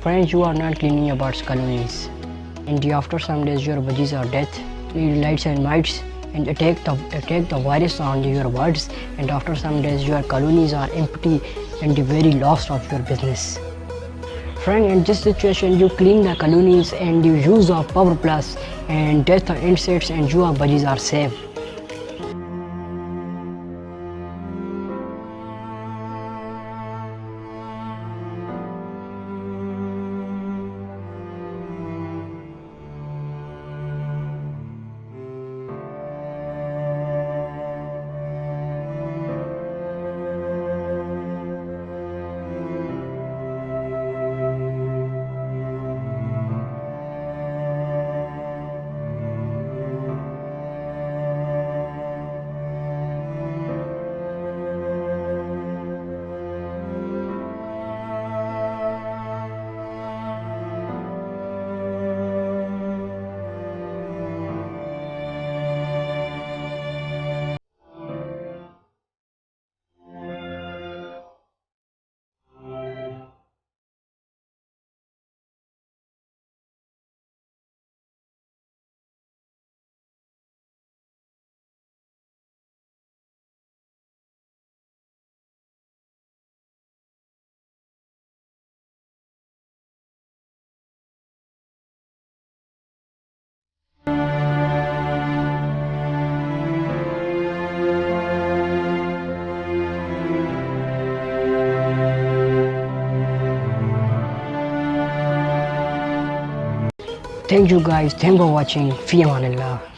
Friends, you are not cleaning your bird's colonies, and after some days your budgies are dead, need lights and mites, and attack the virus on your birds, and after some days your colonies are empty and the very lost of your business. Friend, in this situation you clean the colonies and you use of power plus and death the insects, and your budgies are safe. Thank you guys, thanks for watching. Fi amanillah.